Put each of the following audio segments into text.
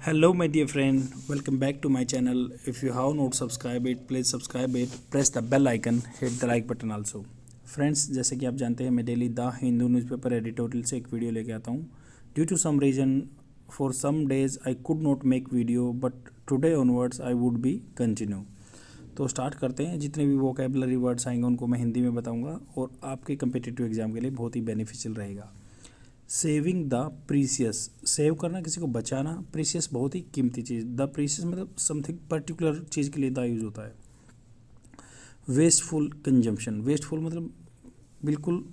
Hello, my dear friend. Welcome back to my channel. If you have not subscribed it, please subscribe it. Press the bell icon. Hit the like button also. Friends, जैसे कि आप जानते हैं मैं daily the Hindu newspaper editorial से एक video लेके आता हूँ. Due to some reason for some days I could not make video but today onwards I would be continue. तो स्टार्ट करते हैं. जितने भी वोकेबलरी वर्ड्स आएंगे उनको मैं हिंदी में बताऊंगा और आपके कम्पिटिटिव एग्जाम के लिए बहुत ही बेनिफिशियल रहेगा. Saving the precious. सेव करना, किसी को बचाना. प्रीसियस बहुत ही कीमती चीज़. द प्रीसियस मतलब समथिंग पर्टिकुलर चीज़ के लिए द यूज़ होता है. Wasteful consumption. वेस्टफुल मतलब बिल्कुल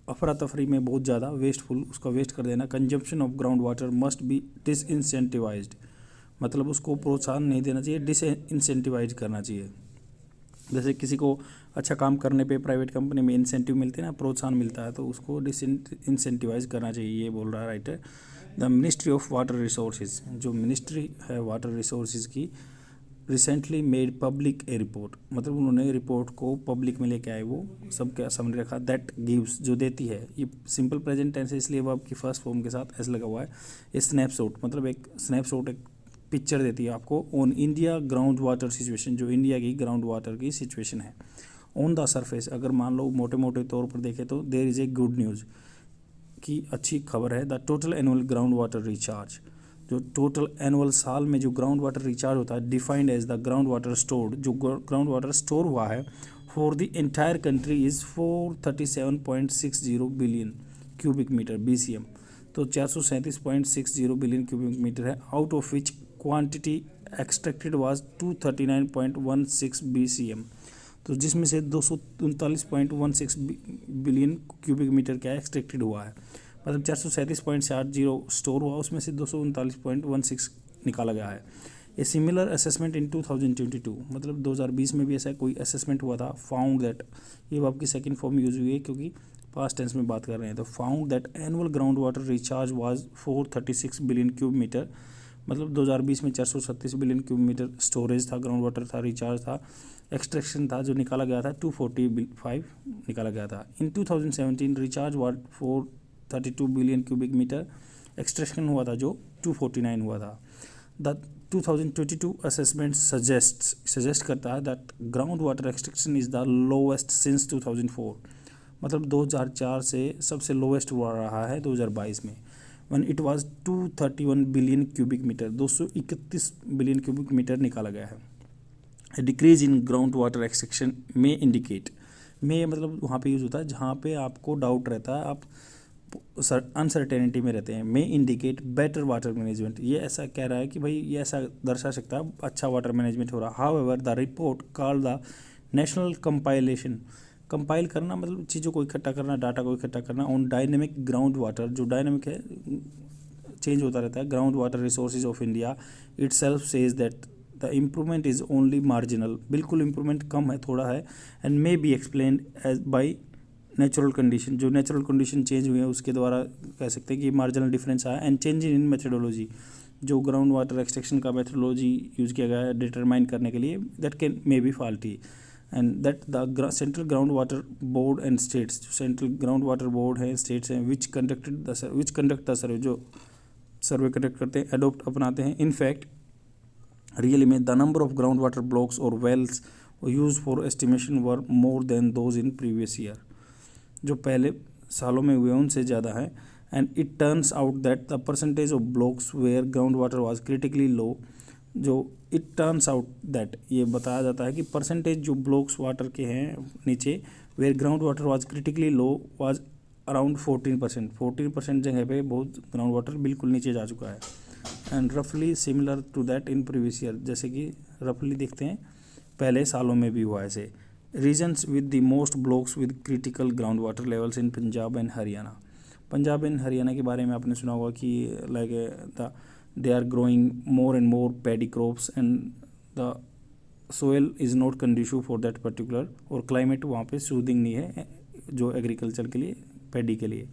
अफरा तफरी में बहुत ज़्यादा वेस्टफुल, उसका वेस्ट कर देना. Consumption of ground water must be disincentivised, मतलब उसको प्रोत्साहन नहीं देना चाहिए, डिसइंसेंटिवाइज करना चाहिए. जैसे किसी को अच्छा काम करने पे प्राइवेट कंपनी में इंसेंटिव मिलते हैं ना, प्रोत्साहन मिलता है, तो उसको डिसइंसेंटिवाइज करना चाहिए, ये बोल रहा है writer. The ministry of water resources, जो मिनिस्ट्री है वाटर रिसोर्सेज की, रिसेंटली मेड पब्लिक ए रिपोर्ट, मतलब उन्होंने रिपोर्ट को पब्लिक में लेके आए, वो सबके सामने रखा. दैट गिव्स, जो देती है, ये सिंपल प्रेजेंट टेंस है इसलिए वो आपकी फर्स्ट फॉर्म के साथ ऐसे लगा हुआ है. ये स्नैपशॉट, मतलब एक स्नैपशॉट, एक पिक्चर देती है आपको on India ground water situation, जो इंडिया की ग्राउंड वाटर की सिचुएशन है. ऑन द सरफेस, अगर मान लो मोटे मोटे तौर पर देखें तो there is a good news, की अच्छी खबर है. The total annual ground water recharge, जो टोटल एनुअल साल में जो ग्राउंड वाटर रिचार्ज होता है, defined as the ground water stored, जो ग्राउंड वाटर स्टोर हुआ है for the entire country is 437.60 billion cubic metre BCM. तो 437.60 बिलियन क्यूबिक मीटर है. Out of which quantity extracted was 239.16 BCM. तो जिसमें से 239.16 बिलियन क्यूबिक मीटर क्या extracted हुआ है, मतलब 437.60 स्टोर हुआ, उसमें से 239.16 निकाला गया है. ए सिमिलर असेसमेंट इन 2022, मतलब 2020 में भी ऐसा कोई असेसमेंट हुआ था. फाउंड दैट, ये वो आपकी सेकेंड फॉर्म यूज हुई है क्योंकि पास्ट टेंस में बात कर रहे हैं. तो found that annual ground water recharge was 436 billion cube metre, मतलब 2020 में 436 बिलियन क्यूब मीटर स्टोरेज था, ग्राउंड वाटर था, रिचार्ज था. एक्सट्रैक्शन था जो निकाला गया था 245 निकाला गया था. In 2017 recharge what 432 billion cubic metre, extraction हुआ था जो 249 हुआ था. द 2022 असेसमेंट सजेस्ट करता है that ground water extraction is the lowest since 2004, मतलब 2004 से सबसे लोवेस्ट हुआ रहा है 2022 में. One it was 231 billion cubic metre, 231 billion cubic metre निकाला गया है. Decrease in ground water extraction में इंडिकेट, में मतलब वहाँ पे यूज़ होता है जहाँ पे आपको डाउट रहता है, आप अनसर्टेनिटी में रहते हैं. में इंडिकेट बेटर वाटर मैनेजमेंट, ये ऐसा कह रहा है कि भाई ये ऐसा दर्शा सकता है अच्छा वाटर मैनेजमेंट हो रहा. However the report called the national compilation, compile करना मतलब चीज़ों को इकट्ठा करना, डाटा को इकट्ठा करना, ऑन डायनेमिक ग्राउंड वाटर, जो डायनेमिक है, चेंज होता रहता है, ground water resources of India itself says that the improvement is only marginal, बिल्कुल इम्प्रूवमेंट कम है, थोड़ा है. And may be explain as by natural condition, जो नेचुरल कंडीशन चेंज हुई है उसके द्वारा कह सकते हैं कि मार्जिनल डिफरेंस आया. एंड चेंज इन मेथडोलॉजी, जो ग्राउंड वाटर एक्सट्रैक्शन का मेथडोलॉजी यूज़ किया गया है डिटरमाइन करने के लिए, that can may be faulty. And that the central ground water board and states, जो सेंट्रल ग्राउंड वाटर बोर्ड है, स्टेट्स हैं, विच कंडक्ट द सर्वे, जो सर्वे कंडक्ट करते हैं, अडोप्ट अपनाते हैं. इनफैक्ट रियली में the number of ground water blocks और wells use for estimation were more than those in previous year, जो पहले सालों में हुए उनसे ज़्यादा है. And it turns out that the percentage of blocks where ground water was critically low, जो इट टर्न्स आउट दैट, ये बताया जाता है कि परसेंटेज जो ब्लॉक्स वाटर के हैं नीचे, where ground water was critically low was around 14% जगह पे बहुत ग्राउंड वाटर बिल्कुल नीचे जा चुका है. एंड रफली similar to that in previous year, जैसे कि रफली देखते हैं पहले सालों में भी हुआ ऐसे. Reasons with the most blocks with critical ground water levels in Punjab and Haryana. Punjab and Haryana के बारे में आपने सुना होगा कि like they are growing more and more paddy crops and the soil is not conducive for that particular, और climate वहाँ पे सूदिंग नहीं है जो एग्रीकल्चर के लिए, पैडी के लिए,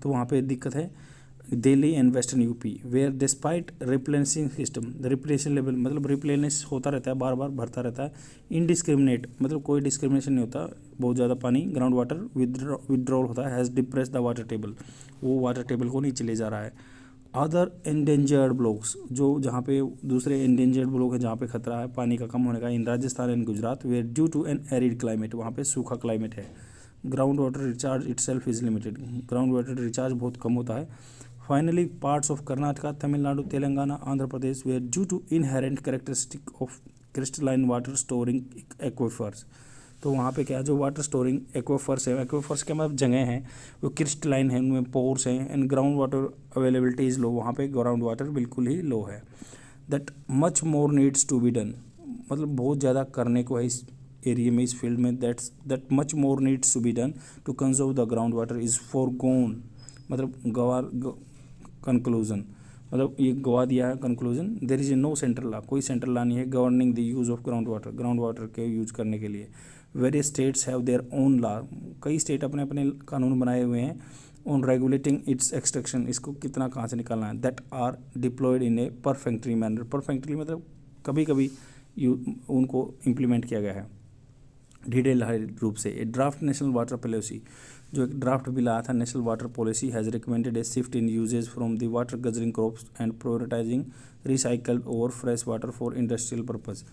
तो वहाँ पे दिक्कत है. Delhi and western UP where despite replenishing system, replenishment level मतलब रिप्लेनिश होता रहता है, बार बार भरता रहता है. इनडिस्क्रिमिनेट मतलब कोई डिस्क्रिमिनेशन नहीं होता, बहुत ज़्यादा पानी ग्राउंड वाटर विदड्रॉल होता है. Has depress the water table, वो वाटर टेबल को नीचे ले जा रहा है. अदर एंडेंजर्ड ब्लॉक्स, जो जहाँ पे दूसरे एंडेंजर्ड ब्लॉक है जहाँ पे खतरा है पानी का कम होने का, इन Rajasthan and Gujarat, where due to N arid climate, वहाँ पे सूखा क्लाइमेट है। Ground water recharge itself is limited, ground water recharge बहुत कम होता है। Finally parts of Karnataka, Tamil Nadu, Telangana, Andhra Pradesh, where due to inherent characteristic of crystalline water storing एक्वेफर्स, तो वहाँ पे क्या है, जो वाटर स्टोरिंग एक्वेफर्स है, एक्वेफर्स के मतलब जगह हैं वो क्रिस्टलाइन है, उनमें पोर्स हैं, and ground water availability is low, वहाँ पे ग्राउंड वाटर बिल्कुल ही लो है। That much more needs to be done, मतलब बहुत ज़्यादा करने को है इस एरिया में, इस फील्ड में। That much more needs to be done to conserve the ground water is foregone, मतलब कंक्लूजन, मतलब ये गवा दिया है conclusion. There is no central law, कोई सेंट्रल लॉ नहीं है governing the use of ground water के यूज करने के लिए। Various states have their own law, कई स्टेट अपने अपने कानून बनाए हुए हैं ऑन रेगुलेटिंग इट्स एक्सट्रैक्शन, इसको कितना कहाँ से निकालना है। That are deployed in a perfectly manner, perfectly मतलब कभी कभी उनको इम्प्लीमेंट किया गया है डिटेल रूप से। A draft national water policy, जो एक ड्राफ्ट बिल आया था national water policy, has recommended a shift in usages from the water guzzling crops and prioritising recycled over fresh water for industrial purpose,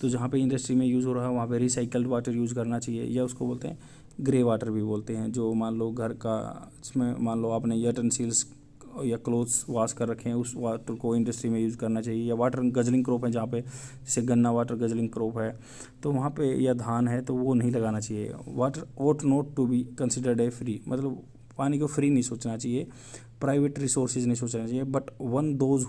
तो जहाँ पे industry में use हो रहा है वहाँ पे रिसाइकल्ड वाटर यूज़ करना चाहिए, या उसको बोलते हैं ग्रे वाटर भी बोलते हैं, जो मान लो घर का इसमें मान लो आपने यूटेंसिल्स या क्लोथ्स वॉश कर रखे हैं उस वाटर को इंडस्ट्री में यूज़ करना चाहिए। या वाटर गजलिंग क्रॉप है जहाँ पे जैसे गन्ना वाटर गजलिंग क्रॉप है तो वहाँ पे, या धान है तो वो नहीं लगाना चाहिए। Water ought not to be considered a free, मतलब पानी को फ्री नहीं सोचना चाहिए, प्राइवेट रिसोर्सेज नहीं सोचना चाहिए, but one those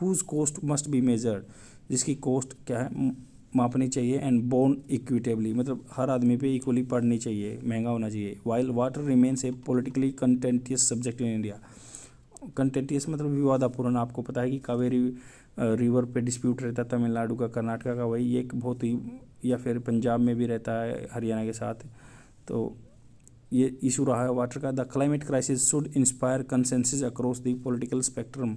whose cost must be measured, जिसकी कॉस्ट क्या है मापनी चाहिए, एंड बोर्न इक्विटेबली, मतलब हर आदमी पे इक्वली पड़नी चाहिए, महंगा होना चाहिए। While water remains a politically contentious subject in India, contentious मतलब विवादापूर्ण, आपको पता है कि कावेरी रिवर पे डिस्प्यूट रहता है तमिलनाडु का कर्नाटका का, वही एक बहुत ही, या फिर पंजाब में भी रहता है हरियाणा के साथ, तो ये इशू रहा है वाटर का। The climate crisis should inspire consensus across the political spectrum,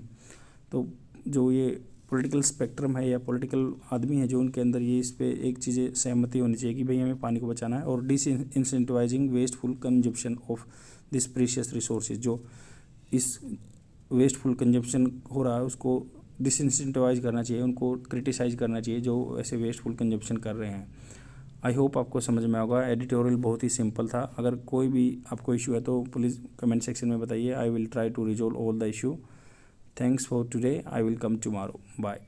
तो जो ये पॉलिटिकल स्पेक्ट्रम है या पॉलिटिकल आदमी है जो उनके अंदर ये इस पे एक चीज़ें सहमति होनी चाहिए कि भाई हमें पानी को बचाना है। और disincentivising wasteful consumption of this precious resources, जो इस वेस्टफुल कंजप्शन हो रहा है उसको डिसइंसेंटिवाइज करना चाहिए, उनको क्रिटिसाइज करना चाहिए जो ऐसे वेस्टफुल कंजप्शन कर रहे हैं। आई होप आपको समझ में होगा। एडिटोरियल बहुत ही सिंपल था। अगर कोई भी आपको इशू है तो प्लीज़ कमेंट सेक्शन में बताइए। I will try to resolve all the issue. Thanks for today. I will come tomorrow. Bye.